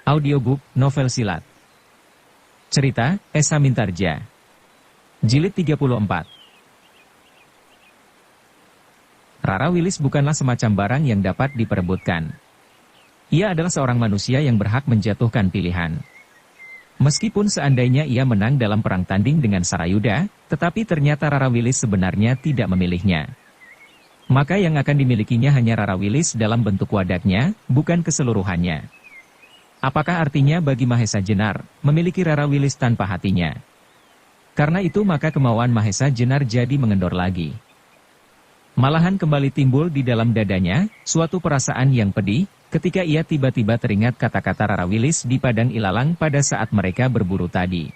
Audiobook, novel silat. Cerita, Esa Mintarja. Jilid 34. Rara Wilis bukanlah semacam barang yang dapat diperebutkan. Ia adalah seorang manusia yang berhak menjatuhkan pilihan. Meskipun seandainya ia menang dalam perang tanding dengan Sarayuda, tetapi ternyata Rara Wilis sebenarnya tidak memilihnya. Maka yang akan dimilikinya hanya Rara Wilis dalam bentuk wadaknya, bukan keseluruhannya. Apakah artinya bagi Mahesa Jenar, memiliki Rara Wilis tanpa hatinya? Karena itu maka kemauan Mahesa Jenar jadi mengendor lagi. Malahan kembali timbul di dalam dadanya, suatu perasaan yang pedih, ketika ia tiba-tiba teringat kata-kata Rara Wilis di Padang Ilalang pada saat mereka berburu tadi.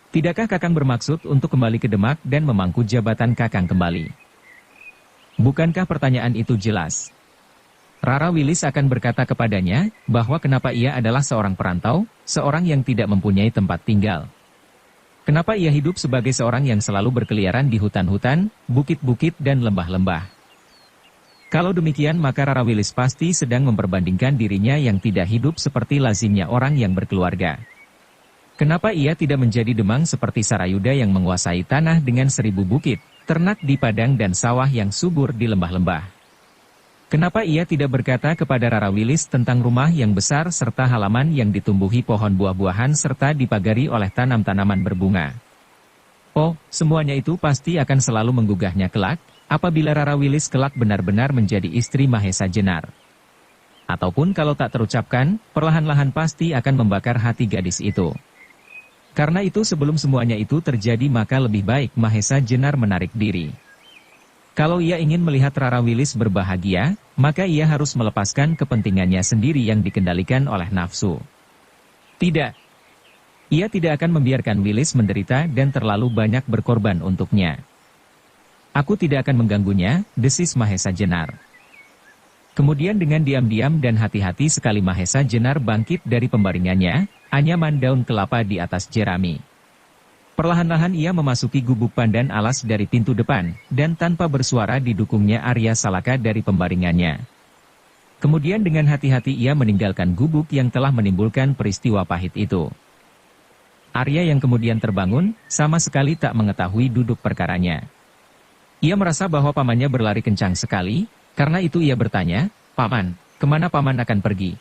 Tidakkah Kakang bermaksud untuk kembali ke Demak dan memangku jabatan Kakang kembali? Bukankah pertanyaan itu jelas? Rara Wilis akan berkata kepadanya, bahwa kenapa ia adalah seorang perantau, seorang yang tidak mempunyai tempat tinggal. Kenapa ia hidup sebagai seorang yang selalu berkeliaran di hutan-hutan, bukit-bukit dan lembah-lembah. Kalau demikian maka Rara Wilis pasti sedang memperbandingkan dirinya yang tidak hidup seperti lazimnya orang yang berkeluarga. Kenapa ia tidak menjadi Demang seperti Sarayuda yang menguasai tanah dengan 1000 bukit, ternak di padang dan sawah yang subur di lembah-lembah? Kenapa ia tidak berkata kepada Rara Wilis tentang rumah yang besar serta halaman yang ditumbuhi pohon buah-buahan serta dipagari oleh tanam-tanaman berbunga? Oh, semuanya itu pasti akan selalu menggugahnya kelak, apabila Rara Wilis kelak benar-benar menjadi istri Mahesa Jenar. Ataupun kalau tak terucapkan, perlahan-lahan pasti akan membakar hati gadis itu. Karena itu sebelum semuanya itu terjadi maka lebih baik Mahesa Jenar menarik diri. Kalau ia ingin melihat Rara Wilis berbahagia, maka ia harus melepaskan kepentingannya sendiri yang dikendalikan oleh nafsu. Tidak. Ia tidak akan membiarkan Wilis menderita dan terlalu banyak berkorban untuknya. Aku tidak akan mengganggunya, desis Mahesa Jenar. Kemudian dengan diam-diam dan hati-hati sekali Mahesa Jenar bangkit dari pembaringannya, anyaman daun kelapa di atas jerami. Perlahan-lahan ia memasuki gubuk pandan alas dari pintu depan, dan tanpa bersuara didukungnya Arya Salaka dari pembaringannya. Kemudian dengan hati-hati ia meninggalkan gubuk yang telah menimbulkan peristiwa pahit itu. Arya yang kemudian terbangun, sama sekali tak mengetahui duduk perkaranya. Ia merasa bahwa pamannya berlari kencang sekali, karena itu ia bertanya, "Paman, kemana paman akan pergi?"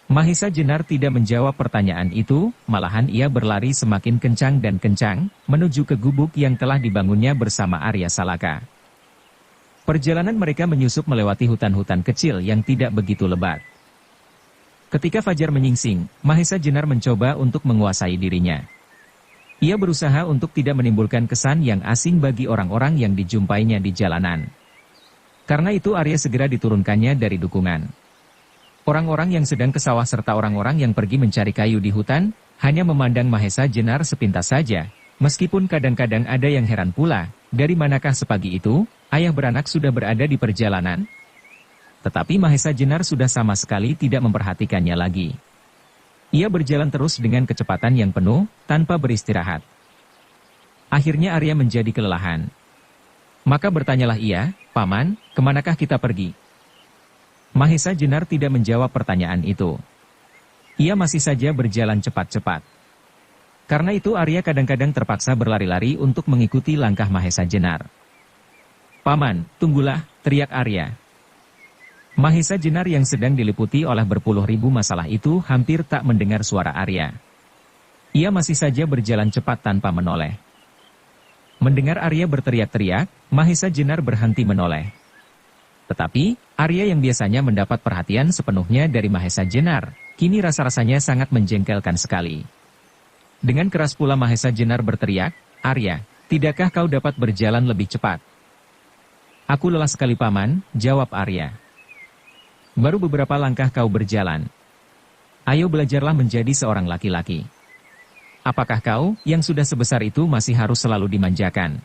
Mahesa Jenar tidak menjawab pertanyaan itu, malahan ia berlari semakin kencang dan kencang, menuju ke gubuk yang telah dibangunnya bersama Arya Salaka. Perjalanan mereka menyusup melewati hutan-hutan kecil yang tidak begitu lebat. Ketika fajar menyingsing, Mahesa Jenar mencoba untuk menguasai dirinya. Ia berusaha untuk tidak menimbulkan kesan yang asing bagi orang-orang yang dijumpainya di jalanan. Karena itu Arya segera diturunkannya dari dukungan. Orang-orang yang sedang ke sawah serta orang-orang yang pergi mencari kayu di hutan, hanya memandang Mahesa Jenar sepintas saja, meskipun kadang-kadang ada yang heran pula, dari manakah sepagi itu, ayah beranak sudah berada di perjalanan? Tetapi Mahesa Jenar sudah sama sekali tidak memperhatikannya lagi. Ia berjalan terus dengan kecepatan yang penuh, tanpa beristirahat. Akhirnya Arya menjadi kelelahan. Maka bertanyalah ia, "Paman, kemanakah kita pergi?" Mahesa Jenar tidak menjawab pertanyaan itu. Ia masih saja berjalan cepat-cepat. Karena itu Arya kadang-kadang terpaksa berlari-lari untuk mengikuti langkah Mahesa Jenar. "Paman, tunggulah," teriak Arya. Mahesa Jenar yang sedang diliputi oleh berpuluh ribu masalah itu hampir tak mendengar suara Arya. Ia masih saja berjalan cepat tanpa menoleh. Mendengar Arya berteriak-teriak, Mahesa Jenar berhenti menoleh. Tetapi, Arya yang biasanya mendapat perhatian sepenuhnya dari Mahesa Jenar, kini rasa-rasanya sangat menjengkelkan sekali. Dengan keras pula Mahesa Jenar berteriak, "Arya, tidakkah kau dapat berjalan lebih cepat?" "Aku lelah sekali paman," jawab Arya. "Baru beberapa langkah kau berjalan. Ayo belajarlah menjadi seorang laki-laki. Apakah kau, yang sudah sebesar itu masih harus selalu dimanjakan?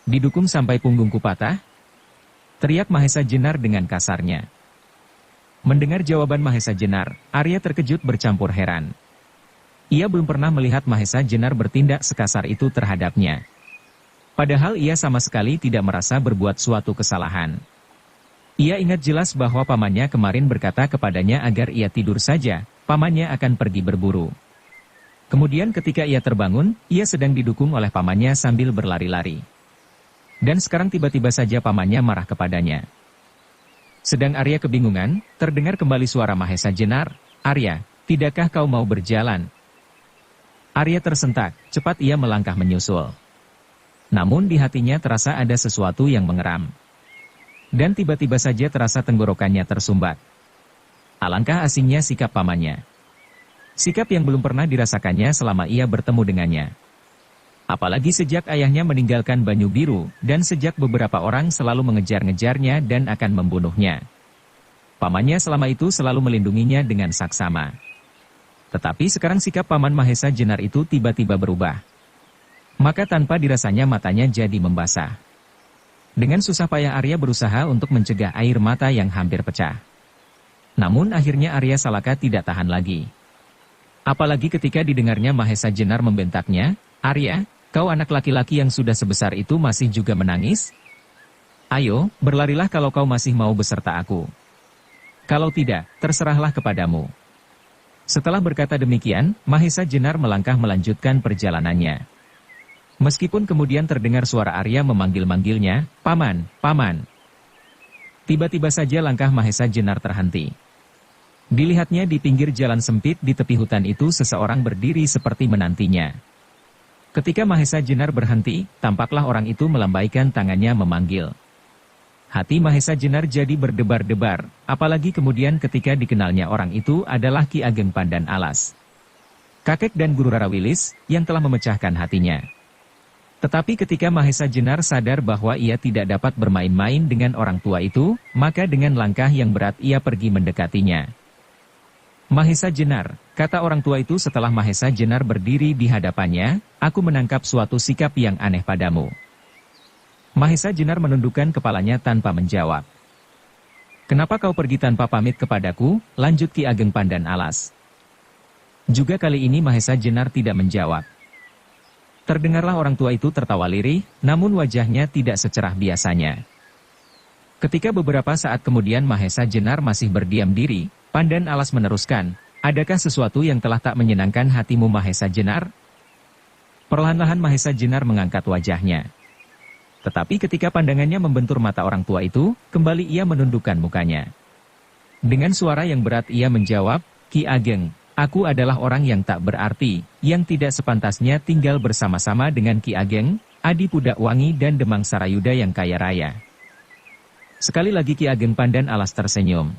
Didukung sampai punggungku patah?" teriak Mahesa Jenar dengan kasarnya. Mendengar jawaban Mahesa Jenar, Arya terkejut bercampur heran. Ia belum pernah melihat Mahesa Jenar bertindak sekasar itu terhadapnya. Padahal ia sama sekali tidak merasa berbuat suatu kesalahan. Ia ingat jelas bahwa pamannya kemarin berkata kepadanya agar ia tidur saja, pamannya akan pergi berburu. Kemudian ketika ia terbangun, ia sedang didukung oleh pamannya sambil berlari-lari. Dan sekarang tiba-tiba saja pamannya marah kepadanya. Sedang Arya kebingungan, terdengar kembali suara Mahesa Jenar, "Arya, tidakkah kau mau berjalan?" Arya tersentak, cepat ia melangkah menyusul. Namun di hatinya terasa ada sesuatu yang mengeram. Dan tiba-tiba saja terasa tenggorokannya tersumbat. Alangkah asingnya sikap pamannya. Sikap yang belum pernah dirasakannya selama ia bertemu dengannya. Apalagi sejak ayahnya meninggalkan Banyu Biru, dan sejak beberapa orang selalu mengejar-ngejarnya dan akan membunuhnya. Pamannya selama itu selalu melindunginya dengan saksama. Tetapi sekarang sikap paman Mahesa Jenar itu tiba-tiba berubah. Maka tanpa dirasanya matanya jadi membasah. Dengan susah payah Arya berusaha untuk mencegah air mata yang hampir pecah. Namun akhirnya Arya Salaka tidak tahan lagi. Apalagi ketika didengarnya Mahesa Jenar membentaknya, "Arya, kau anak laki-laki yang sudah sebesar itu masih juga menangis? Ayo, berlarilah kalau kau masih mau beserta aku. Kalau tidak, terserahlah kepadamu." Setelah berkata demikian, Mahesa Jenar melangkah melanjutkan perjalanannya. Meskipun kemudian terdengar suara Arya memanggil-manggilnya, "Paman, paman." Tiba-tiba saja langkah Mahesa Jenar terhenti. Dilihatnya di pinggir jalan sempit di tepi hutan itu seseorang berdiri seperti menantinya. Ketika Mahesa Jenar berhenti, tampaklah orang itu melambaikan tangannya memanggil. Hati Mahesa Jenar jadi berdebar-debar, apalagi kemudian ketika dikenalnya orang itu adalah Ki Ageng Pandan Alas. Kakek dan guru Rara Wilis, yang telah memecahkan hatinya. Tetapi ketika Mahesa Jenar sadar bahwa ia tidak dapat bermain-main dengan orang tua itu, maka dengan langkah yang berat ia pergi mendekatinya. "Mahesa Jenar," kata orang tua itu setelah Mahesa Jenar berdiri di hadapannya, "aku menangkap suatu sikap yang aneh padamu." Mahesa Jenar menundukkan kepalanya tanpa menjawab. "Kenapa kau pergi tanpa pamit kepadaku?" lanjut Ki Ageng Pandan Alas. Juga kali ini Mahesa Jenar tidak menjawab. Terdengarlah orang tua itu tertawa lirih, namun wajahnya tidak secerah biasanya. Ketika beberapa saat kemudian Mahesa Jenar masih berdiam diri, Pandan Alas meneruskan, "Adakah sesuatu yang telah tak menyenangkan hatimu Mahesa Jenar?" Perlahan-lahan Mahesa Jenar mengangkat wajahnya. Tetapi ketika pandangannya membentur mata orang tua itu, kembali ia menundukkan mukanya. Dengan suara yang berat ia menjawab, "Ki Ageng, aku adalah orang yang tak berarti, yang tidak sepantasnya tinggal bersama-sama dengan Ki Ageng, Adi Pudak Wangi dan Demang Sarayuda yang kaya raya." Sekali lagi Ki Ageng Pandan Alas tersenyum.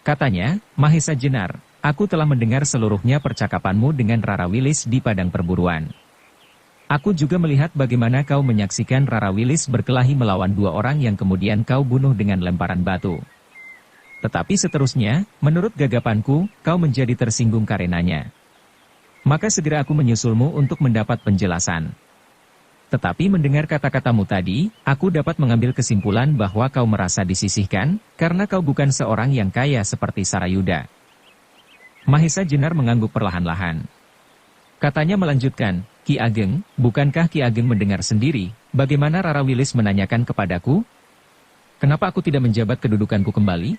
Katanya, "Mahesa Jenar, aku telah mendengar seluruhnya percakapanmu dengan Rara Wilis di padang perburuan. Aku juga melihat bagaimana kau menyaksikan Rara Wilis berkelahi melawan dua orang yang kemudian kau bunuh dengan lemparan batu. Tetapi seterusnya, menurut gagapanku, kau menjadi tersinggung karenanya. Maka segera aku menyusulmu untuk mendapat penjelasan. Tetapi mendengar kata-katamu tadi, aku dapat mengambil kesimpulan bahwa kau merasa disisihkan, karena kau bukan seorang yang kaya seperti Sarayuda." Mahesa Jenar mengangguk perlahan-lahan. Katanya melanjutkan, "Ki Ageng, bukankah Ki Ageng mendengar sendiri, bagaimana Rara Wilis menanyakan kepadaku? Kenapa aku tidak menjabat kedudukanku kembali?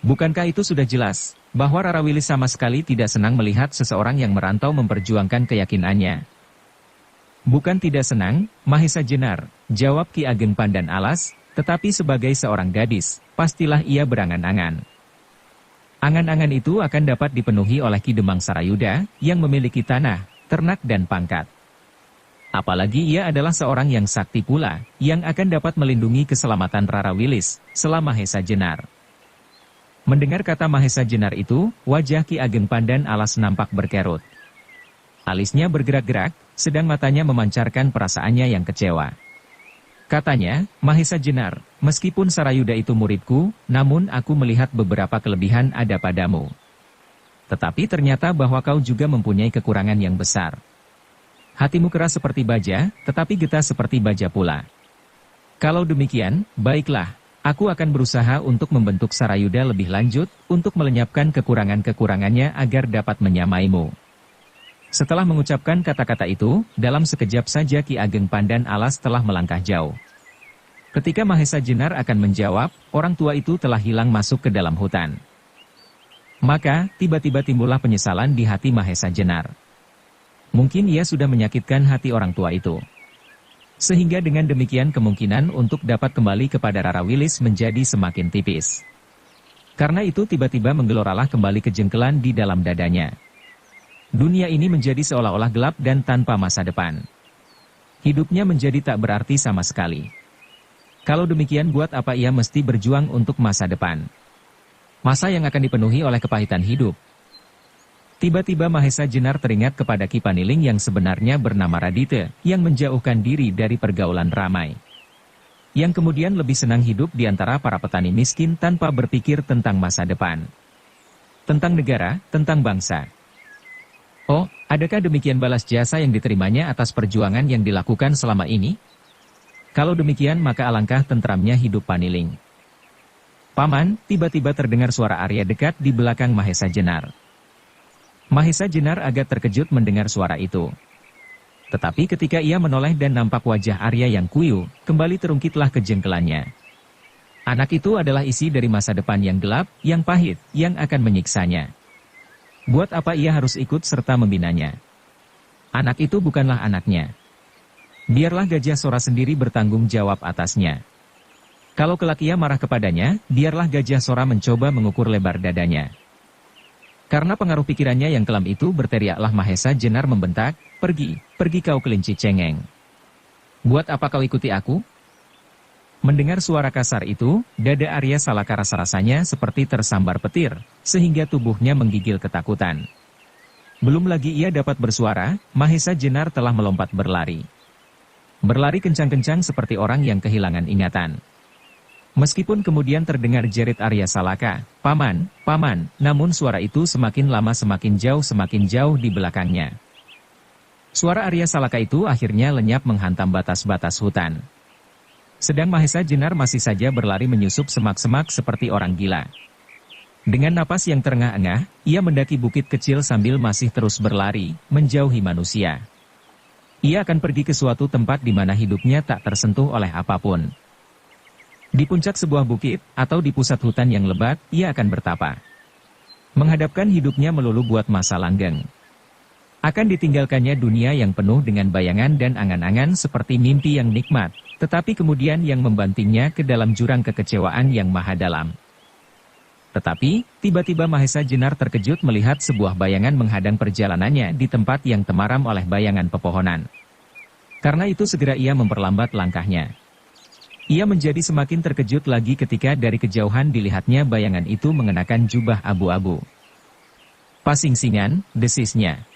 Bukankah itu sudah jelas, bahwa Rara Wilis sama sekali tidak senang melihat seseorang yang merantau memperjuangkan keyakinannya?" "Bukan tidak senang, Mahesa Jenar," jawab Ki Ageng Pandan Alas, "tetapi sebagai seorang gadis, pastilah ia berangan-angan. Angan-angan itu akan dapat dipenuhi oleh Ki Demang Sarayuda, yang memiliki tanah, ternak dan pangkat. Apalagi ia adalah seorang yang sakti pula, yang akan dapat melindungi keselamatan Rara Wilis, selama Mahesa Jenar." Mendengar kata Mahesa Jenar itu, wajah Ki Ageng Pandan Alas nampak berkerut. Alisnya bergerak-gerak, sedang matanya memancarkan perasaannya yang kecewa. Katanya, "Mahesa Jenar, meskipun Sarayuda itu muridku, namun aku melihat beberapa kelebihan ada padamu. Tetapi ternyata bahwa kau juga mempunyai kekurangan yang besar. Hatimu keras seperti baja, tetapi getah seperti baja pula. Kalau demikian, baiklah, aku akan berusaha untuk membentuk Sarayuda lebih lanjut, untuk melenyapkan kekurangan-kekurangannya agar dapat menyamaimu." Setelah mengucapkan kata-kata itu, dalam sekejap saja Ki Ageng Pandan Alas telah melangkah jauh. Ketika Mahesa Jenar akan menjawab, orang tua itu telah hilang masuk ke dalam hutan. Maka, tiba-tiba timbullah penyesalan di hati Mahesa Jenar. Mungkin ia sudah menyakitkan hati orang tua itu. Sehingga dengan demikian kemungkinan untuk dapat kembali kepada Rara Wilis menjadi semakin tipis. Karena itu tiba-tiba menggeloralah kembali kejengkelan di dalam dadanya. Dunia ini menjadi seolah-olah gelap dan tanpa masa depan. Hidupnya menjadi tak berarti sama sekali. Kalau demikian buat apa ia mesti berjuang untuk masa depan? Masa yang akan dipenuhi oleh kepahitan hidup. Tiba-tiba Mahesa Jenar teringat kepada Ki Paniling yang sebenarnya bernama Radite, yang menjauhkan diri dari pergaulan ramai. Yang kemudian lebih senang hidup di antara para petani miskin tanpa berpikir tentang masa depan. Tentang negara, tentang bangsa. Oh, adakah demikian balas jasa yang diterimanya atas perjuangan yang dilakukan selama ini? Kalau demikian maka alangkah tentramnya hidup Paniling. Paman, tiba-tiba terdengar suara Arya dekat di belakang Mahesa Jenar. Mahesa Jenar agak terkejut mendengar suara itu. Tetapi ketika ia menoleh dan nampak wajah Arya yang kuyu, kembali terungkitlah kejengkelannya. Anak itu adalah isi dari masa depan yang gelap, yang pahit, yang akan menyiksanya. Buat apa ia harus ikut serta membinanya? Anak itu bukanlah anaknya. Biarlah Gajah Sora sendiri bertanggung jawab atasnya. Kalau kelak ia marah kepadanya, biarlah Gajah Sora mencoba mengukur lebar dadanya. Karena pengaruh pikirannya yang kelam itu berteriaklah Mahesa Jenar membentak, "Pergi, pergi kau kelinci cengeng. Buat apa kau ikuti aku?" Mendengar suara kasar itu, dada Arya Salaka rasa-rasanya seperti tersambar petir, sehingga tubuhnya menggigil ketakutan. Belum lagi ia dapat bersuara, Mahesa Jenar telah melompat berlari. Berlari kencang-kencang seperti orang yang kehilangan ingatan. Meskipun kemudian terdengar jerit Arya Salaka, "Paman, paman," namun suara itu semakin lama semakin jauh di belakangnya. Suara Arya Salaka itu akhirnya lenyap menghantam batas-batas hutan. Sedang Mahesa Jenar masih saja berlari menyusup semak-semak seperti orang gila. Dengan napas yang terengah-engah, ia mendaki bukit kecil sambil masih terus berlari, menjauhi manusia. Ia akan pergi ke suatu tempat di mana hidupnya tak tersentuh oleh apapun. Di puncak sebuah bukit, atau di pusat hutan yang lebat, ia akan bertapa. Menghadapkan hidupnya melulu buat masa langgeng. Akan ditinggalkannya dunia yang penuh dengan bayangan dan angan-angan seperti mimpi yang nikmat, tetapi kemudian yang membantingnya ke dalam jurang kekecewaan yang maha dalam. Tetapi, tiba-tiba Mahesa Jenar terkejut melihat sebuah bayangan menghadang perjalanannya di tempat yang temaram oleh bayangan pepohonan. Karena itu segera ia memperlambat langkahnya. Ia menjadi semakin terkejut lagi ketika dari kejauhan dilihatnya bayangan itu mengenakan jubah abu-abu. "Pasingsingan," desisnya.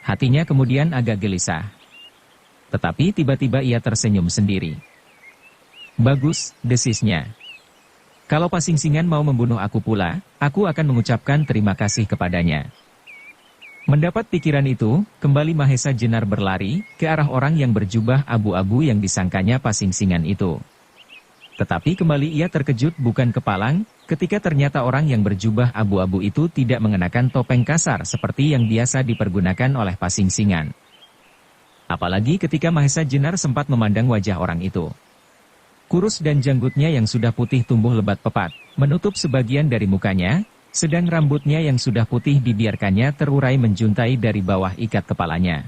Hatinya kemudian agak gelisah. Tetapi tiba-tiba ia tersenyum sendiri. "Bagus," desisnya. "Kalau Pasingsingan mau membunuh aku pula, aku akan mengucapkan terima kasih kepadanya." Mendapat pikiran itu, kembali Mahesa Jenar berlari ke arah orang yang berjubah abu-abu yang disangkanya Pasingsingan itu. Tetapi kembali ia terkejut bukan kepalang, ketika ternyata orang yang berjubah abu-abu itu tidak mengenakan topeng kasar seperti yang biasa dipergunakan oleh Pasingsingan. Apalagi ketika Mahesa Jenar sempat memandang wajah orang itu. Kurus dan janggutnya yang sudah putih tumbuh lebat pepat, menutup sebagian dari mukanya, sedang rambutnya yang sudah putih dibiarkannya terurai menjuntai dari bawah ikat kepalanya.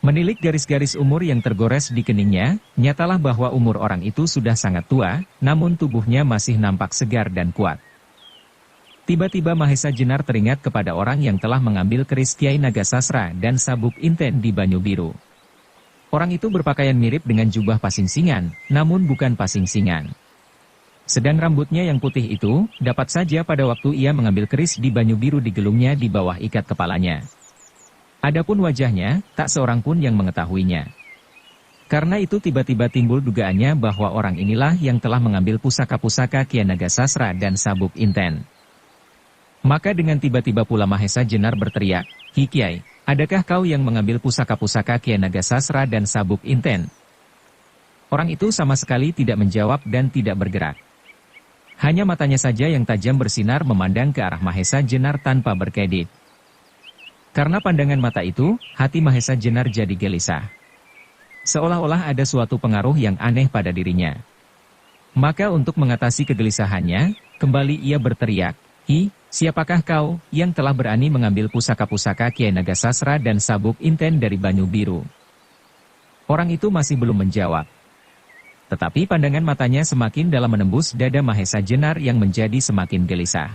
Menilik garis-garis umur yang tergores di keningnya, nyatalah bahwa umur orang itu sudah sangat tua, namun tubuhnya masih nampak segar dan kuat. Tiba-tiba Mahesa Jenar teringat kepada orang yang telah mengambil keris Kiai Nagasasra dan sabuk inten di Banyu Biru. Orang itu berpakaian mirip dengan jubah Pasingsingan, namun bukan Pasingsingan. Sedang rambutnya yang putih itu, dapat saja pada waktu ia mengambil keris di Banyu Biru digelungnya di bawah ikat kepalanya. Adapun wajahnya, tak seorang pun yang mengetahuinya. Karena itu tiba-tiba timbul dugaannya bahwa orang inilah yang telah mengambil pusaka-pusaka Kiai Nagasasra dan sabuk inten. Maka dengan tiba-tiba pula Mahesa Jenar berteriak, "Ki Kiai, adakah kau yang mengambil pusaka-pusaka Kiai Nagasasra dan sabuk inten?" Orang itu sama sekali tidak menjawab dan tidak bergerak. Hanya matanya saja yang tajam bersinar memandang ke arah Mahesa Jenar tanpa berkedip. Karena pandangan mata itu, hati Mahesa Jenar jadi gelisah. Seolah-olah ada suatu pengaruh yang aneh pada dirinya. Maka untuk mengatasi kegelisahannya, kembali ia berteriak, "Hi, siapakah kau yang telah berani mengambil pusaka-pusaka Kiai Nagasasra dan sabuk inten dari Banyu Biru? Orang itu masih belum menjawab. Tetapi pandangan matanya semakin dalam menembus dada Mahesa Jenar yang menjadi semakin gelisah.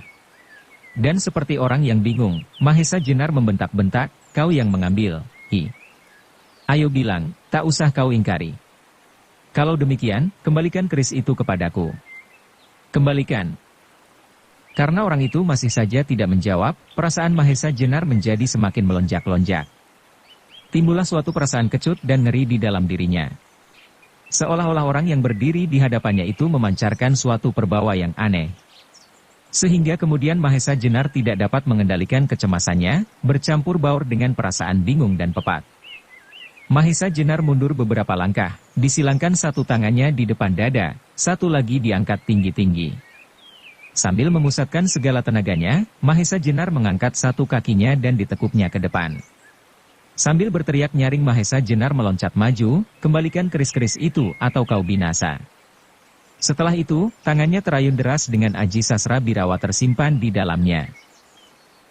Dan seperti orang yang bingung, Mahesa Jenar membentak-bentak, kau yang mengambil, hi. Ayo bilang, tak usah kau ingkari. Kalau demikian, kembalikan keris itu kepadaku. Kembalikan. Karena orang itu masih saja tidak menjawab, perasaan Mahesa Jenar menjadi semakin melonjak-lonjak. Timbullah suatu perasaan kecut dan ngeri di dalam dirinya. Seolah-olah orang yang berdiri di hadapannya itu memancarkan suatu perbawa yang aneh. Sehingga kemudian Mahesa Jenar tidak dapat mengendalikan kecemasannya, bercampur baur dengan perasaan bingung dan pepat. Mahesa Jenar mundur beberapa langkah, disilangkan satu tangannya di depan dada, satu lagi diangkat tinggi-tinggi. Sambil memusatkan segala tenaganya, Mahesa Jenar mengangkat satu kakinya dan ditekuknya ke depan. Sambil berteriak nyaring Mahesa Jenar meloncat maju, kembalikan keris-keris itu atau kau binasa. Setelah itu, tangannya terayun deras dengan aji sasra birawa tersimpan di dalamnya.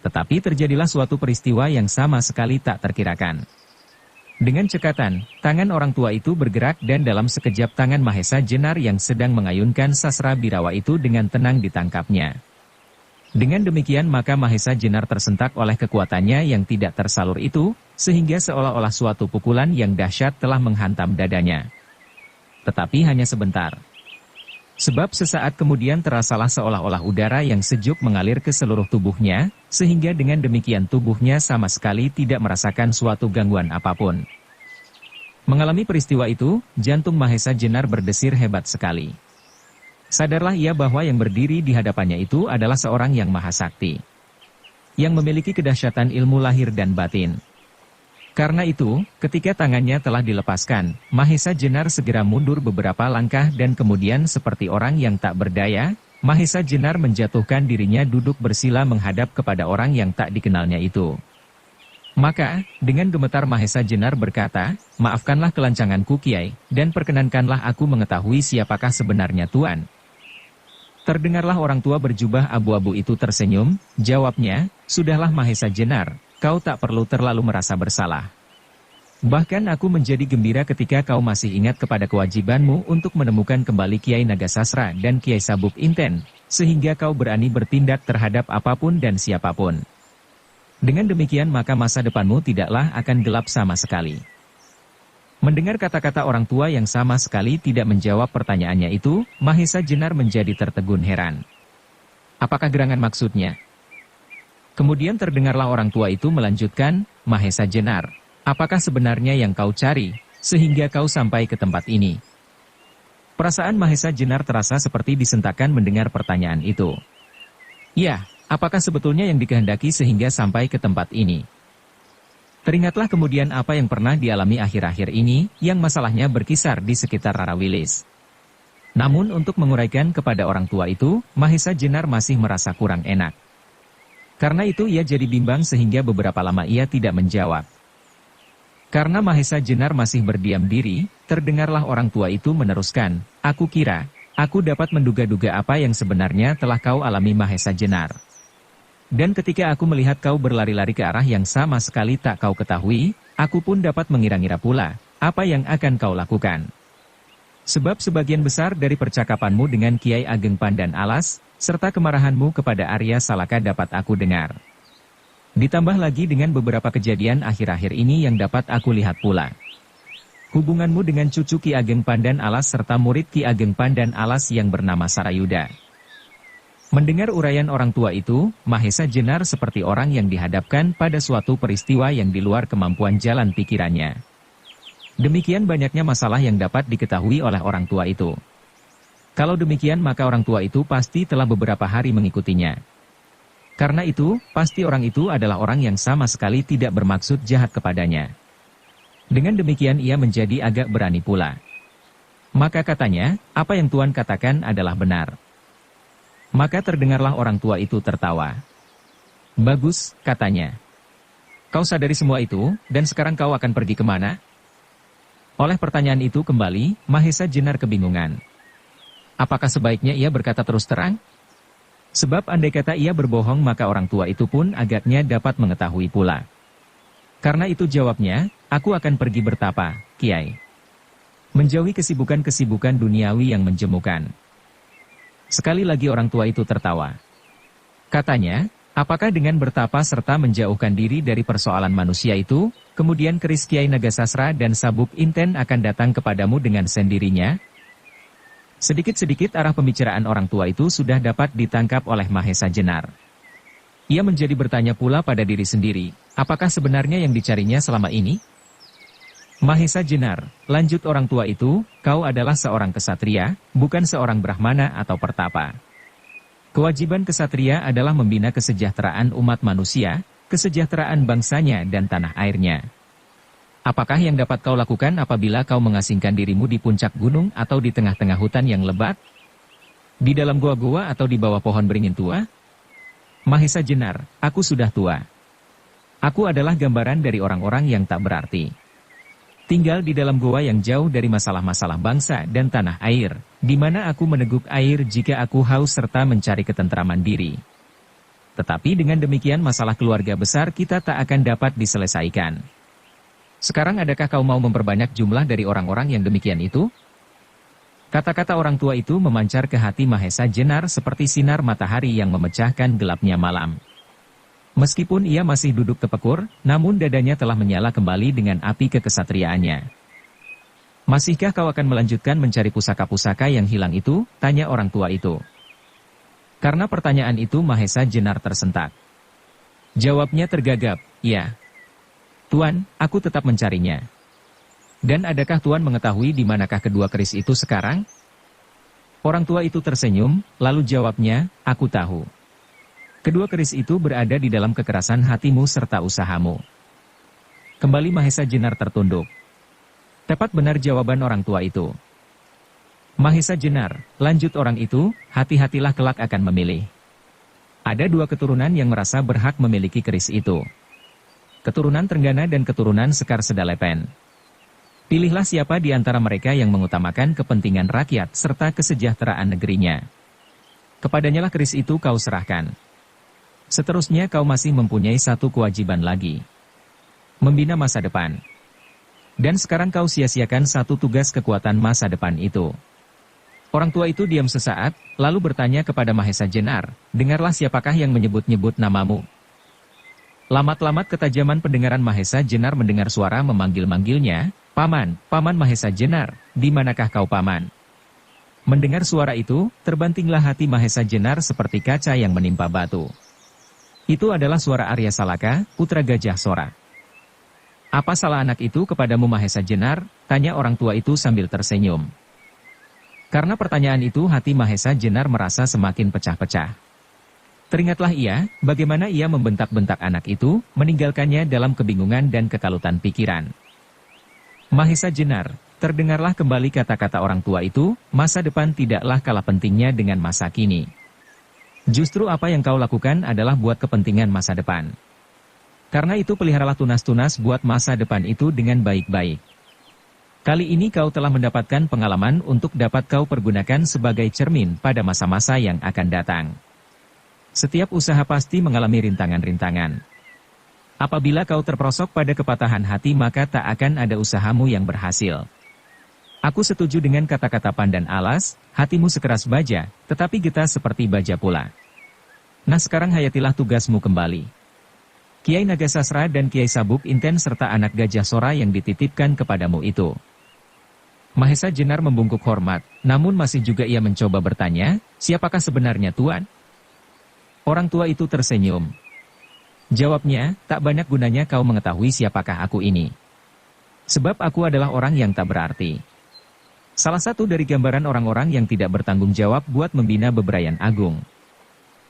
Tetapi terjadilah suatu peristiwa yang sama sekali tak terkirakan. Dengan cekatan, tangan orang tua itu bergerak dan dalam sekejap tangan Mahesa Jenar yang sedang mengayunkan sasra birawa itu dengan tenang ditangkapnya. Dengan demikian maka Mahesa Jenar tersentak oleh kekuatannya yang tidak tersalur itu, sehingga seolah-olah suatu pukulan yang dahsyat telah menghantam dadanya. Tetapi hanya sebentar. Sebab sesaat kemudian terasalah seolah-olah udara yang sejuk mengalir ke seluruh tubuhnya, sehingga dengan demikian tubuhnya sama sekali tidak merasakan suatu gangguan apapun. Mengalami peristiwa itu, jantung Mahesa Jenar berdesir hebat sekali. Sadarlah ia bahwa yang berdiri di hadapannya itu adalah seorang yang maha sakti, yang memiliki kedahsyatan ilmu lahir dan batin. Karena itu, ketika tangannya telah dilepaskan, Mahesa Jenar segera mundur beberapa langkah dan kemudian seperti orang yang tak berdaya, Mahesa Jenar menjatuhkan dirinya duduk bersila menghadap kepada orang yang tak dikenalnya itu. Maka, dengan gemetar Mahesa Jenar berkata, maafkanlah kelancanganku Kiai, dan perkenankanlah aku mengetahui siapakah sebenarnya Tuan. Terdengarlah orang tua berjubah abu-abu itu tersenyum, jawabnya, sudahlah Mahesa Jenar, kau tak perlu terlalu merasa bersalah. Bahkan aku menjadi gembira ketika kau masih ingat kepada kewajibanmu untuk menemukan kembali Kiai Nagasasra dan Kiai Sabuk Inten, sehingga kau berani bertindak terhadap apapun dan siapapun. Dengan demikian maka masa depanmu tidaklah akan gelap sama sekali. Mendengar kata-kata orang tua yang sama sekali tidak menjawab pertanyaannya itu, Mahesa Jenar menjadi tertegun heran. Apakah gerangan maksudnya? Kemudian terdengarlah orang tua itu melanjutkan, Mahesa Jenar, apakah sebenarnya yang kau cari, sehingga kau sampai ke tempat ini? Perasaan Mahesa Jenar terasa seperti disentakkan mendengar pertanyaan itu. Ya, apakah sebetulnya yang dikehendaki sehingga sampai ke tempat ini? Teringatlah kemudian apa yang pernah dialami akhir-akhir ini, yang masalahnya berkisar di sekitar Rarawilis. Namun untuk menguraikan kepada orang tua itu, Mahesa Jenar masih merasa kurang enak. Karena itu ia jadi bimbang sehingga beberapa lama ia tidak menjawab. Karena Mahesa Jenar masih berdiam diri, terdengarlah orang tua itu meneruskan, aku kira, aku dapat menduga-duga apa yang sebenarnya telah kau alami Mahesa Jenar. Dan ketika aku melihat kau berlari-lari ke arah yang sama sekali tak kau ketahui, aku pun dapat mengira-ngira pula, apa yang akan kau lakukan. Sebab sebagian besar dari percakapanmu dengan Kiai Ageng Pandan Alas, serta kemarahanmu kepada Arya Salaka dapat aku dengar. Ditambah lagi dengan beberapa kejadian akhir-akhir ini yang dapat aku lihat pula. Hubunganmu dengan cucu Ki Ageng Pandan Alas serta murid Ki Ageng Pandan Alas yang bernama Sarayuda. Mendengar uraian orang tua itu, Mahesa Jenar seperti orang yang dihadapkan pada suatu peristiwa yang di luar kemampuan jalan pikirannya. Demikian banyaknya masalah yang dapat diketahui oleh orang tua itu. Kalau demikian maka orang tua itu pasti telah beberapa hari mengikutinya. Karena itu, pasti orang itu adalah orang yang sama sekali tidak bermaksud jahat kepadanya. Dengan demikian ia menjadi agak berani pula. Maka katanya, apa yang Tuan katakan adalah benar. Maka terdengarlah orang tua itu tertawa. Bagus, katanya. Kau sadari semua itu, dan sekarang kau akan pergi kemana? Oleh pertanyaan itu kembali, Mahesa Jenar kebingungan. Apakah sebaiknya ia berkata terus terang? Sebab andai kata ia berbohong maka orang tua itu pun agaknya dapat mengetahui pula. Karena itu jawabnya, aku akan pergi bertapa, Kiai. Menjauhi kesibukan-kesibukan duniawi yang menjemukan. Sekali lagi orang tua itu tertawa. Katanya, apakah dengan bertapa serta menjauhkan diri dari persoalan manusia itu, kemudian keris Kiai Nagasasra dan Sabuk Inten akan datang kepadamu dengan sendirinya? Sedikit-sedikit arah pembicaraan orang tua itu sudah dapat ditangkap oleh Mahesa Jenar. Ia menjadi bertanya pula pada diri sendiri, apakah sebenarnya yang dicarinya selama ini? Mahesa Jenar, lanjut orang tua itu, kau adalah seorang kesatria, bukan seorang brahmana atau pertapa. Kewajiban kesatria adalah membina kesejahteraan umat manusia, kesejahteraan bangsanya dan tanah airnya. Apakah yang dapat kau lakukan apabila kau mengasingkan dirimu di puncak gunung atau di tengah-tengah hutan yang lebat? Di dalam gua-gua atau di bawah pohon beringin tua? Mahesa Jenar, aku sudah tua. Aku adalah gambaran dari orang-orang yang tak berarti. Tinggal di dalam gua yang jauh dari masalah-masalah bangsa dan tanah air, di mana aku meneguk air jika aku haus serta mencari ketentraman diri. Tetapi dengan demikian masalah keluarga besar kita tak akan dapat diselesaikan. Sekarang adakah kau mau memperbanyak jumlah dari orang-orang yang demikian itu? Kata-kata orang tua itu memancar ke hati Mahesa Jenar seperti sinar matahari yang memecahkan gelapnya malam. Meskipun ia masih duduk tepekur, namun dadanya telah menyala kembali dengan api kekesatriaannya. Masihkah kau akan melanjutkan mencari pusaka-pusaka yang hilang itu? Tanya orang tua itu. Karena pertanyaan itu Mahesa Jenar tersentak. Jawabnya tergagap, ya. Tuan, aku tetap mencarinya. Dan adakah Tuan mengetahui di manakah kedua keris itu sekarang? Orang tua itu tersenyum, lalu jawabnya, aku tahu. Kedua keris itu berada di dalam kekerasan hatimu serta usahamu. Kembali Mahesa Jenar tertunduk. Tepat benar jawaban orang tua itu. Mahesa Jenar, lanjut orang itu, hati-hatilah kelak akan memilih. Ada dua keturunan yang merasa berhak memiliki keris itu. Keturunan Trenggana dan keturunan Sekar Sedalepen. Pilihlah siapa di antara mereka yang mengutamakan kepentingan rakyat serta kesejahteraan negerinya. Kepadanya lah keris itu kau serahkan. Seterusnya kau masih mempunyai satu kewajiban lagi. Membina masa depan. Dan sekarang kau sia-siakan satu tugas kekuatan masa depan itu. Orang tua itu diam sesaat, lalu bertanya kepada Mahesa Jenar, dengarlah siapakah yang menyebut-nyebut namamu. Lamat-lamat ketajaman pendengaran Mahesa Jenar mendengar suara memanggil-manggilnya, Paman, Paman Mahesa Jenar, di manakah kau Paman? Mendengar suara itu, terbantinglah hati Mahesa Jenar seperti kaca yang menimpa batu. Itu adalah suara Arya Salaka, putra Gajah Sora. Apa salah anak itu kepadamu Mahesa Jenar? Tanya orang tua itu sambil tersenyum. Karena pertanyaan itu hati Mahesa Jenar merasa semakin pecah-pecah. Teringatlah ia, bagaimana ia membentak-bentak anak itu, meninggalkannya dalam kebingungan dan kekalutan pikiran. Mahesa Jenar, terdengarlah kembali kata-kata orang tua itu, masa depan tidaklah kalah pentingnya dengan masa kini. Justru apa yang kau lakukan adalah buat kepentingan masa depan. Karena itu peliharalah tunas-tunas buat masa depan itu dengan baik-baik. Kali ini kau telah mendapatkan pengalaman untuk dapat kau pergunakan sebagai cermin pada masa-masa yang akan datang. Setiap usaha pasti mengalami rintangan-rintangan. Apabila kau terperosok pada kepatahan hati maka tak akan ada usahamu yang berhasil. Aku setuju dengan kata-kata Pandan Alas, hatimu sekeras baja, tetapi getah seperti baja pula. Nah sekarang hayatilah tugasmu kembali. Kiai Nagasasra dan Kiai Sabuk Inten serta anak Gajah Sora yang dititipkan kepadamu itu. Mahesa Jenar membungkuk hormat, namun masih juga ia mencoba bertanya, siapakah sebenarnya Tuan? Orang tua itu tersenyum. Jawabnya, tak banyak gunanya kau mengetahui siapakah aku ini. Sebab aku adalah orang yang tak berarti. Salah satu dari gambaran orang-orang yang tidak bertanggung jawab buat membina Bebrayan Agung.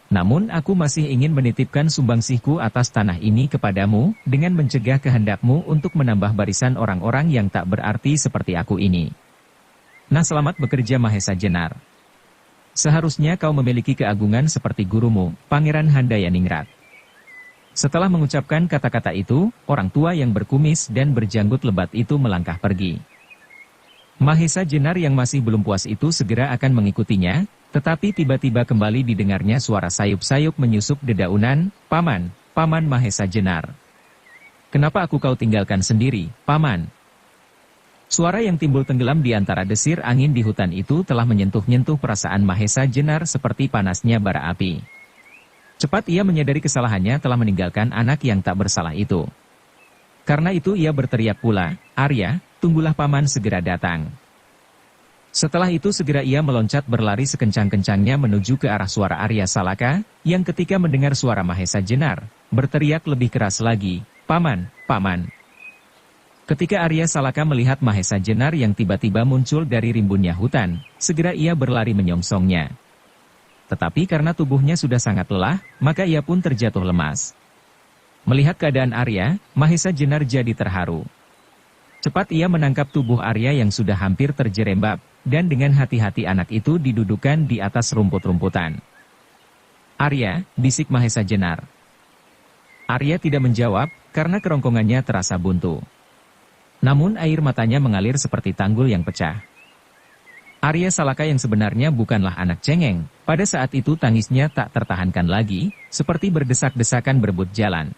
Namun aku masih ingin menitipkan sumbangsihku atas tanah ini kepadamu, dengan mencegah kehendakmu untuk menambah barisan orang-orang yang tak berarti seperti aku ini. Nah selamat bekerja Mahesa Jenar. Seharusnya kau memiliki keagungan seperti gurumu, Pangeran Handayaningrat. Setelah mengucapkan kata-kata itu, orang tua yang berkumis dan berjanggut lebat itu melangkah pergi. Mahesa Jenar yang masih belum puas itu segera akan mengikutinya, Tetapi tiba-tiba kembali didengarnya suara sayup-sayup menyusup dedaunan, "Paman, Paman Mahesa Jenar. Kenapa aku kau tinggalkan sendiri, Paman?" Suara yang timbul tenggelam di antara desir angin di hutan itu telah menyentuh-nyentuh perasaan Mahesa Jenar seperti panasnya bara api. Cepat ia menyadari kesalahannya telah meninggalkan anak yang tak bersalah itu. Karena itu ia berteriak pula, "Arya, tunggulah Paman segera datang." Setelah itu segera ia meloncat berlari sekencang-kencangnya menuju ke arah suara Arya Salaka, yang ketika mendengar suara Mahesa Jenar, berteriak lebih keras lagi, "Paman, Paman." Ketika Arya Salaka melihat Mahesa Jenar yang tiba-tiba muncul dari rimbunnya hutan, segera ia berlari menyongsongnya. Tetapi karena tubuhnya sudah sangat lelah, maka ia pun terjatuh lemas. Melihat keadaan Arya, Mahesa Jenar jadi terharu. Cepat ia menangkap tubuh Arya yang sudah hampir terjerembab, dan dengan hati-hati anak itu didudukan di atas rumput-rumputan. "Arya," bisik Mahesa Jenar. Arya tidak menjawab, karena kerongkongannya terasa buntu. Namun air matanya mengalir seperti tanggul yang pecah. Arya Salaka yang sebenarnya bukanlah anak cengeng, pada saat itu tangisnya tak tertahankan lagi, seperti berdesak-desakan berebut jalan.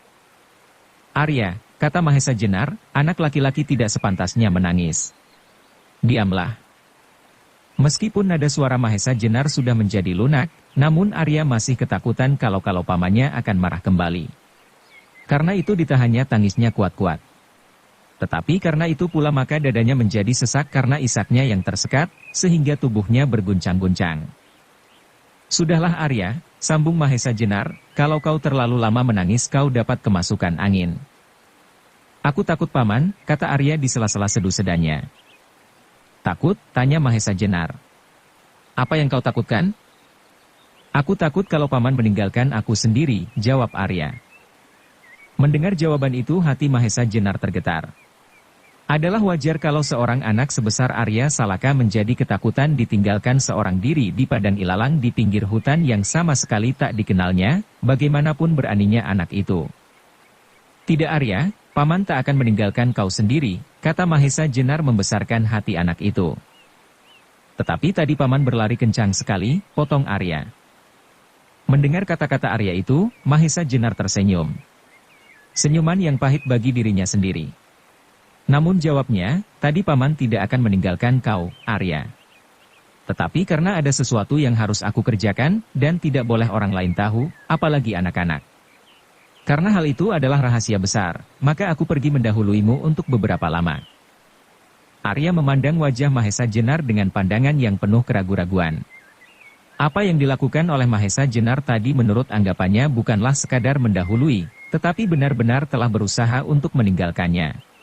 "Arya," kata Mahesa Jenar, "anak laki-laki tidak sepantasnya menangis. Diamlah." Meskipun nada suara Mahesa Jenar sudah menjadi lunak, namun Arya masih ketakutan kalau pamannya akan marah kembali. Karena itu ditahannya tangisnya kuat-kuat. Tetapi karena itu pula maka dadanya menjadi sesak karena isaknya yang tersekat, sehingga tubuhnya berguncang-guncang. "Sudahlah Arya," sambung Mahesa Jenar, "kalau kau terlalu lama menangis kau dapat kemasukan angin." "Aku takut Paman," kata Arya di sela-sela sedu-sedanya. "Takut?" tanya Mahesa Jenar. "Apa yang kau takutkan?" "Aku takut kalau Paman meninggalkan aku sendiri," jawab Arya. Mendengar jawaban itu hati Mahesa Jenar tergetar. Adalah wajar kalau seorang anak sebesar Arya Salaka menjadi ketakutan ditinggalkan seorang diri di padang ilalang di pinggir hutan yang sama sekali tak dikenalnya, bagaimanapun beraninya anak itu. "Tidak Arya, Paman tak akan meninggalkan kau sendiri," kata Mahesa Jenar membesarkan hati anak itu. "Tetapi tadi Paman berlari kencang sekali," potong Arya. Mendengar kata-kata Arya itu, Mahesa Jenar tersenyum. Senyuman yang pahit bagi dirinya sendiri. Namun jawabnya, "Tadi Paman tidak akan meninggalkan kau, Arya. Tetapi karena ada sesuatu yang harus aku kerjakan, dan tidak boleh orang lain tahu, apalagi anak-anak. Karena hal itu adalah rahasia besar, maka aku pergi mendahuluimu untuk beberapa lama." Arya memandang wajah Mahesa Jenar dengan pandangan yang penuh keraguan-raguan. Apa yang dilakukan oleh Mahesa Jenar tadi menurut anggapannya bukanlah sekadar mendahului, tetapi benar-benar telah berusaha untuk meninggalkannya.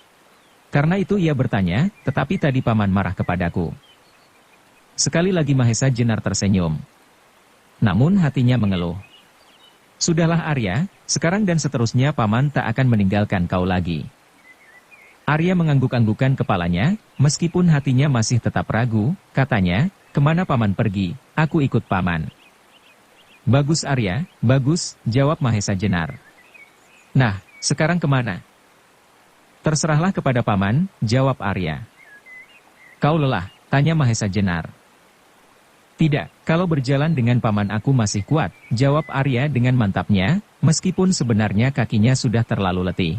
Karena itu ia bertanya, "Tetapi tadi Paman marah kepadaku." Sekali lagi Mahesa Jenar tersenyum. Namun hatinya mengeluh. "Sudahlah Arya, sekarang dan seterusnya Paman tak akan meninggalkan kau lagi." Arya mengangguk-anggukkan kepalanya, meskipun hatinya masih tetap ragu, katanya, "Kemana Paman pergi, aku ikut Paman." "Bagus Arya, bagus," jawab Mahesa Jenar. "Nah, sekarang kemana?" "Terserahlah kepada Paman," jawab Arya. "Kau lelah?" tanya Mahesa Jenar. "Tidak, kalau berjalan dengan Paman aku masih kuat," jawab Arya dengan mantapnya, meskipun sebenarnya kakinya sudah terlalu letih.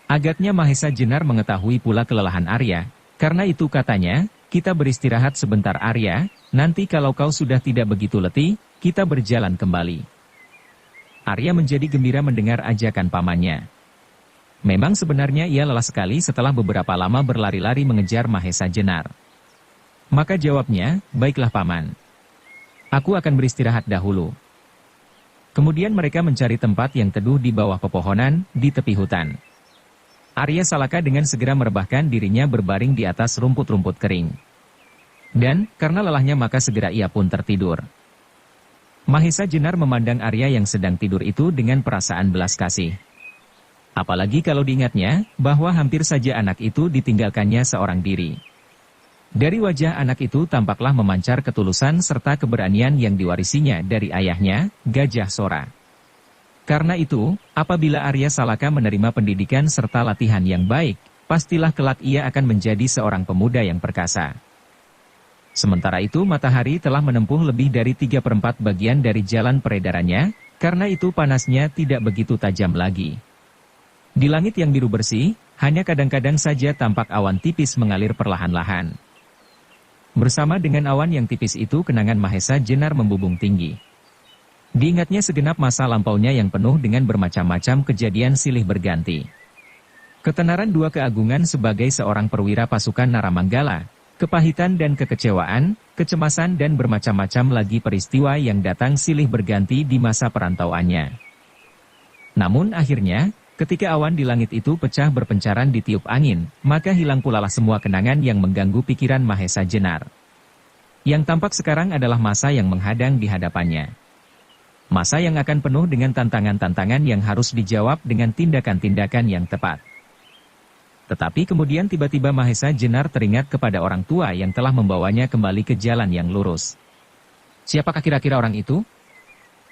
Agaknya Mahesa Jenar mengetahui pula kelelahan Arya, karena itu katanya, "Kita beristirahat sebentar Arya, nanti kalau kau sudah tidak begitu letih, kita berjalan kembali." Arya menjadi gembira mendengar ajakan pamannya. Memang sebenarnya ia lelah sekali setelah beberapa lama berlari-lari mengejar Mahesa Jenar. Maka jawabnya, "Baiklah Paman. Aku akan beristirahat dahulu." Kemudian mereka mencari tempat yang teduh di bawah pepohonan, di tepi hutan. Arya Salaka dengan segera merebahkan dirinya berbaring di atas rumput-rumput kering. Dan, karena lelahnya maka segera ia pun tertidur. Mahesa Jenar memandang Arya yang sedang tidur itu dengan perasaan belas kasih. Apalagi kalau diingatnya, bahwa hampir saja anak itu ditinggalkannya seorang diri. Dari wajah anak itu tampaklah memancar ketulusan serta keberanian yang diwarisinya dari ayahnya, Gajah Sora. Karena itu, apabila Arya Salaka menerima pendidikan serta latihan yang baik, pastilah kelak ia akan menjadi seorang pemuda yang perkasa. Sementara itu matahari telah menempuh lebih dari 3/4 bagian dari jalan peredarannya, karena itu panasnya tidak begitu tajam lagi. Di langit yang biru bersih, hanya kadang-kadang saja tampak awan tipis mengalir perlahan-lahan. Bersama dengan awan yang tipis itu kenangan Mahesa Jenar membubung tinggi. Diingatnya segenap masa lampaunya yang penuh dengan bermacam-macam kejadian silih berganti. Ketenaran dua keagungan sebagai seorang perwira pasukan Naramanggala, kepahitan dan kekecewaan, kecemasan dan bermacam-macam lagi peristiwa yang datang silih berganti di masa perantauannya. Namun akhirnya, ketika awan di langit itu pecah berpencaran ditiup angin, maka hilang pula semua kenangan yang mengganggu pikiran Mahesa Jenar. Yang tampak sekarang adalah masa yang menghadang di hadapannya. Masa yang akan penuh dengan tantangan-tantangan yang harus dijawab dengan tindakan-tindakan yang tepat. Tetapi kemudian tiba-tiba Mahesa Jenar teringat kepada orang tua yang telah membawanya kembali ke jalan yang lurus. Siapakah kira-kira orang itu?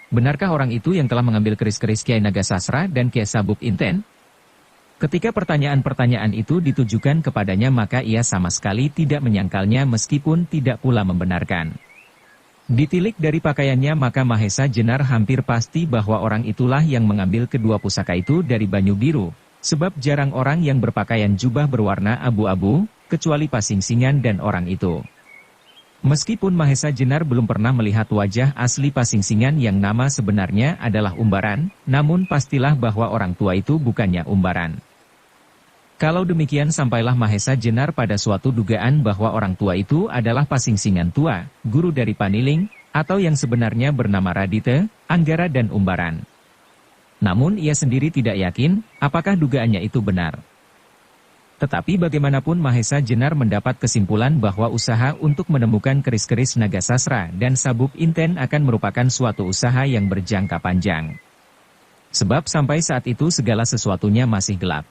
Benarkah orang itu yang telah mengambil keris-keris Kiai Nagasasra dan Kiai Sabuk Inten? Ketika pertanyaan-pertanyaan itu ditujukan kepadanya maka ia sama sekali tidak menyangkalnya meskipun tidak pula membenarkan. Ditilik dari pakaiannya maka Mahesa Jenar hampir pasti bahwa orang itulah yang mengambil kedua pusaka itu dari Banyu Biru. Sebab jarang orang yang berpakaian jubah berwarna abu-abu, kecuali Pasingsingan dan orang itu. Meskipun Mahesa Jenar belum pernah melihat wajah asli Pasingsingan yang nama sebenarnya adalah Umbaran, namun pastilah bahwa orang tua itu bukannya Umbaran. Kalau demikian sampailah Mahesa Jenar pada suatu dugaan bahwa orang tua itu adalah Pasingsingan tua, guru dari Paniling, atau yang sebenarnya bernama Radite, Anggara dan Umbaran. Namun ia sendiri tidak yakin, apakah dugaannya itu benar. Tetapi bagaimanapun Mahesa Jenar mendapat kesimpulan bahwa usaha untuk menemukan keris-keris Nagasasra dan Sabuk Inten akan merupakan suatu usaha yang berjangka panjang. Sebab sampai saat itu segala sesuatunya masih gelap.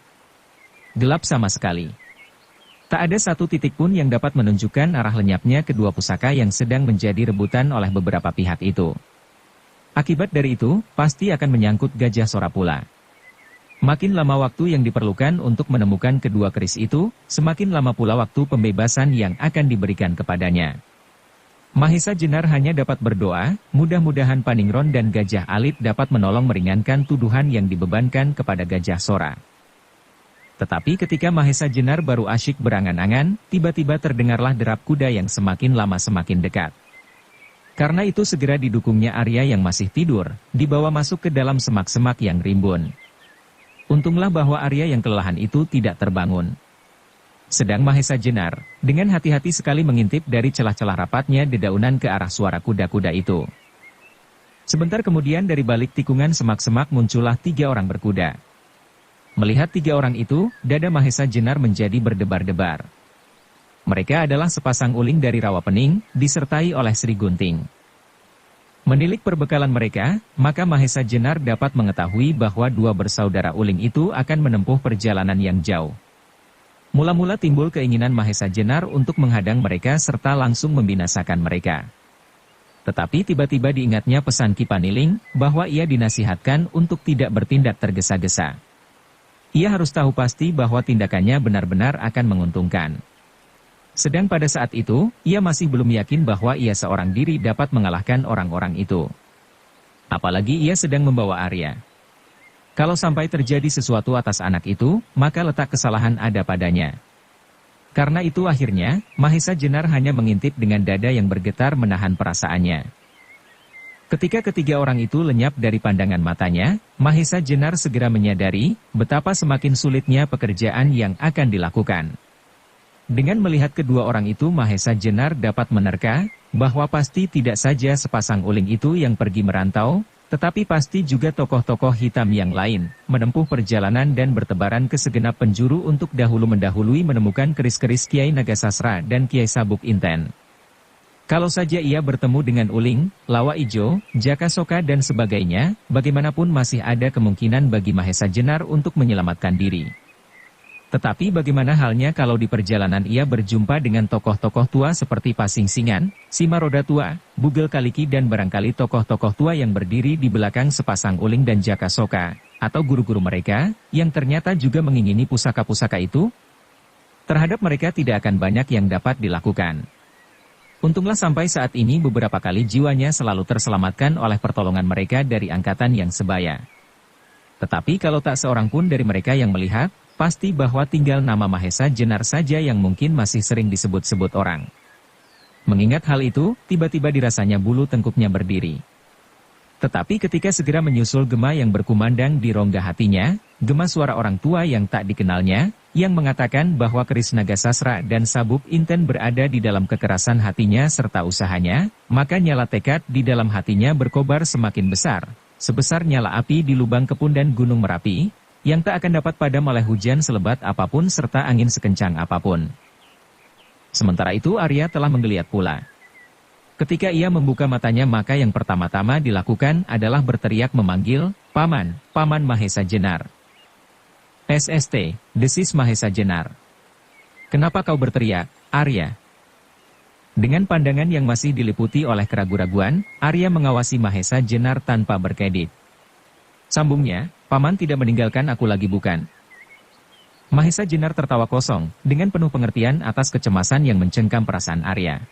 Gelap sama sekali. Tak ada satu titik pun yang dapat menunjukkan arah lenyapnya kedua pusaka yang sedang menjadi rebutan oleh beberapa pihak itu. Akibat dari itu, pasti akan menyangkut Gajah Sora pula. Makin lama waktu yang diperlukan untuk menemukan kedua keris itu, semakin lama pula waktu pembebasan yang akan diberikan kepadanya. Mahesa Jenar hanya dapat berdoa, mudah-mudahan Paningron dan Gajah Alit dapat menolong meringankan tuduhan yang dibebankan kepada Gajah Sora. Tetapi ketika Mahesa Jenar baru asyik berangan-angan, tiba-tiba terdengarlah derap kuda yang semakin lama semakin dekat. Karena itu segera didukungnya Arya yang masih tidur, dibawa masuk ke dalam semak-semak yang rimbun. Untunglah bahwa Arya yang kelelahan itu tidak terbangun. Sedang Mahesa Jenar, dengan hati-hati sekali mengintip dari celah-celah rapatnya dedaunan ke arah suara kuda-kuda itu. Sebentar kemudian dari balik tikungan semak-semak muncullah 3 orang berkuda. Melihat 3 orang itu, dada Mahesa Jenar menjadi berdebar-debar. Mereka adalah sepasang uling dari Rawapening, disertai oleh Sri Gunting. Menilik perbekalan mereka, maka Mahesa Jenar dapat mengetahui bahwa 2 bersaudara uling itu akan menempuh perjalanan yang jauh. Mula-mula timbul keinginan Mahesa Jenar untuk menghadang mereka serta langsung membinasakan mereka. Tetapi tiba-tiba diingatnya pesan Ki Paniling, bahwa ia dinasihatkan untuk tidak bertindak tergesa-gesa. Ia harus tahu pasti bahwa tindakannya benar-benar akan menguntungkan. Sedang pada saat itu, ia masih belum yakin bahwa ia seorang diri dapat mengalahkan orang-orang itu. Apalagi ia sedang membawa Arya. Kalau sampai terjadi sesuatu atas anak itu, maka letak kesalahan ada padanya. Karena itu akhirnya, Mahesa Jenar hanya mengintip dengan dada yang bergetar menahan perasaannya. Ketika ketiga orang itu lenyap dari pandangan matanya, Mahesa Jenar segera menyadari betapa semakin sulitnya pekerjaan yang akan dilakukan. Dengan melihat kedua orang itu Mahesa Jenar dapat menerka, bahwa pasti tidak saja sepasang uling itu yang pergi merantau, tetapi pasti juga tokoh-tokoh hitam yang lain, menempuh perjalanan dan bertebaran ke segenap penjuru untuk mendahului menemukan keris-keris Kiai Nagasasra dan Kiai Sabuk Inten. Kalau saja ia bertemu dengan uling, Lawa Ijo, Jakasoka dan sebagainya, bagaimanapun masih ada kemungkinan bagi Mahesa Jenar untuk menyelamatkan diri. Tetapi bagaimana halnya kalau di perjalanan ia berjumpa dengan tokoh-tokoh tua seperti Pasingsingan, Simaroda Tua, Bugel Kaliki dan barangkali tokoh-tokoh tua yang berdiri di belakang sepasang uling dan Jakasoka, atau guru-guru mereka, yang ternyata juga mengingini pusaka-pusaka itu? Terhadap mereka tidak akan banyak yang dapat dilakukan. Untunglah sampai saat ini beberapa kali jiwanya selalu terselamatkan oleh pertolongan mereka dari angkatan yang sebaya. Tetapi kalau tak seorang pun dari mereka yang melihat, pasti bahwa tinggal nama Mahesa Jenar saja yang mungkin masih sering disebut-sebut orang. Mengingat hal itu, tiba-tiba dirasanya bulu tengkuknya berdiri. Tetapi ketika segera menyusul gema yang berkumandang di rongga hatinya, gema suara orang tua yang tak dikenalnya, yang mengatakan bahwa keris naga sasra dan sabuk inten berada di dalam kekerasan hatinya serta usahanya, maka nyala tekad di dalam hatinya berkobar semakin besar, sebesar nyala api di lubang kepundan Gunung Merapi, yang tak akan dapat padam oleh hujan selebat apapun serta angin sekencang apapun. Sementara itu Arya telah menggeliat pula. Ketika ia membuka matanya maka yang pertama-tama dilakukan adalah berteriak memanggil, "Paman, Paman Mahesa Jenar." "SST, desis Mahesa Jenar. Kenapa kau berteriak, Arya?" Dengan pandangan yang masih diliputi oleh keraguan-raguan, Arya mengawasi Mahesa Jenar tanpa berkedip. Sambungnya, "Paman tidak meninggalkan aku lagi bukan?" Mahesa Jenar tertawa kosong, dengan penuh pengertian atas kecemasan yang mencengkam perasaan Arya.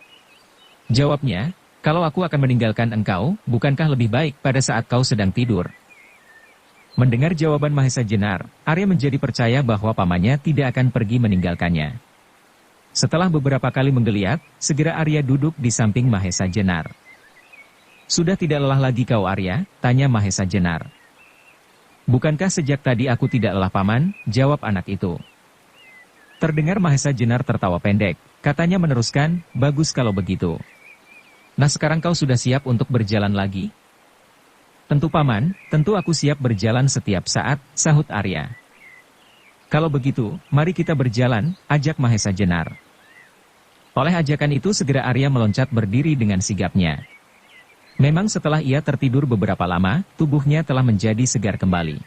Jawabnya, "Kalau aku akan meninggalkan engkau, bukankah lebih baik pada saat kau sedang tidur?" Mendengar jawaban Mahesa Jenar, Arya menjadi percaya bahwa pamannya tidak akan pergi meninggalkannya. Setelah beberapa kali menggeliat, segera Arya duduk di samping Mahesa Jenar. "Sudah tidak lelah lagi kau Arya?" tanya Mahesa Jenar. "Bukankah sejak tadi aku tidak lelah paman?" jawab anak itu. Terdengar Mahesa Jenar tertawa pendek, katanya meneruskan, "Bagus kalau begitu. Nah sekarang kau sudah siap untuk berjalan lagi?" "Tentu paman, tentu aku siap berjalan setiap saat," sahut Arya. "Kalau begitu, mari kita berjalan," ajak Mahesa Jenar. Oleh ajakan itu segera Arya meloncat berdiri dengan sigapnya. Memang setelah ia tertidur beberapa lama, tubuhnya telah menjadi segar kembali.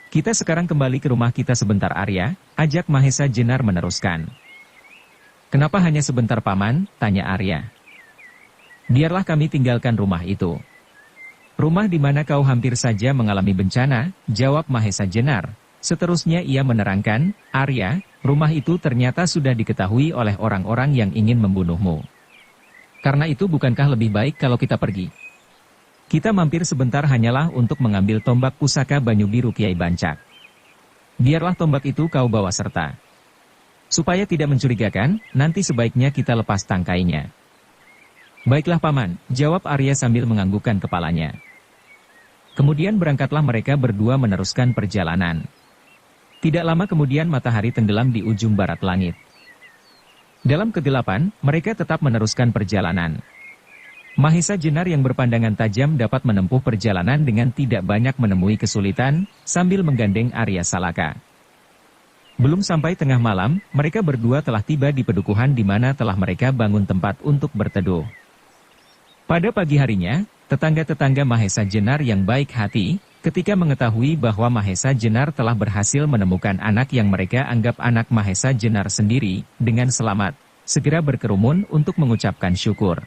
"Kita sekarang kembali ke rumah kita sebentar Arya," ajak Mahesa Jenar meneruskan. "Kenapa hanya sebentar paman?" tanya Arya. "Biarlah kami tinggalkan rumah itu." "Rumah di mana kau hampir saja mengalami bencana," jawab Mahesa Jenar. Seterusnya ia menerangkan, "Arya, rumah itu ternyata sudah diketahui oleh orang-orang yang ingin membunuhmu. Karena itu bukankah lebih baik kalau kita pergi? Kita mampir sebentar hanyalah untuk mengambil tombak pusaka Banyu Biru Kiai Bancak. Biarlah tombak itu kau bawa serta. Supaya tidak mencurigakan, nanti sebaiknya kita lepas tangkainya." "Baiklah paman," jawab Arya sambil menganggukkan kepalanya. Kemudian berangkatlah mereka berdua meneruskan perjalanan. Tidak lama kemudian matahari tenggelam di ujung barat langit. Dalam kegelapan, mereka tetap meneruskan perjalanan. Mahesa Jenar yang berpandangan tajam dapat menempuh perjalanan dengan tidak banyak menemui kesulitan, sambil menggandeng Arya Salaka. Belum sampai tengah malam, mereka berdua telah tiba di pedukuhan di mana telah mereka bangun tempat untuk berteduh. Pada pagi harinya, tetangga-tetangga Mahesa Jenar yang baik hati, ketika mengetahui bahwa Mahesa Jenar telah berhasil menemukan anak yang mereka anggap anak Mahesa Jenar sendiri, dengan selamat, segera berkerumun untuk mengucapkan syukur.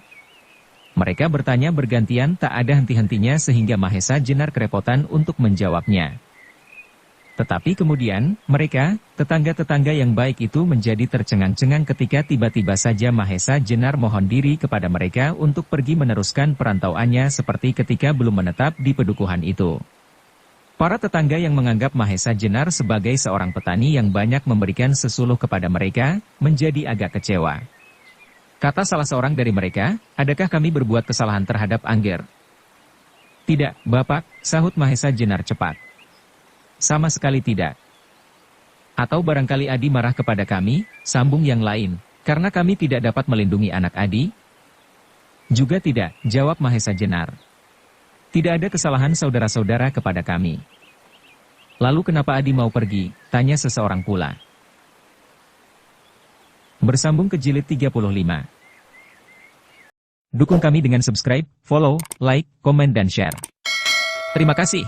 Mereka bertanya bergantian tak ada henti-hentinya sehingga Mahesa Jenar kerepotan untuk menjawabnya. Tetapi kemudian, mereka, tetangga-tetangga yang baik itu menjadi tercengang-cengang ketika tiba-tiba saja Mahesa Jenar mohon diri kepada mereka untuk pergi meneruskan perantauannya seperti ketika belum menetap di pedukuhan itu. Para tetangga yang menganggap Mahesa Jenar sebagai seorang petani yang banyak memberikan sesuluh kepada mereka, menjadi agak kecewa. Kata salah seorang dari mereka, "Adakah kami berbuat kesalahan terhadap Angger?" "Tidak, Bapak," sahut Mahesa Jenar cepat. "Sama sekali tidak." "Atau barangkali Adi marah kepada kami," sambung yang lain, "karena kami tidak dapat melindungi anak Adi?" "Juga tidak," jawab Mahesa Jenar. "Tidak ada kesalahan saudara-saudara kepada kami." "Lalu kenapa Adi mau pergi?" tanya seseorang pula. Bersambung ke jilid 35. Dukung kami dengan subscribe, follow, like, komen dan share. Terima kasih.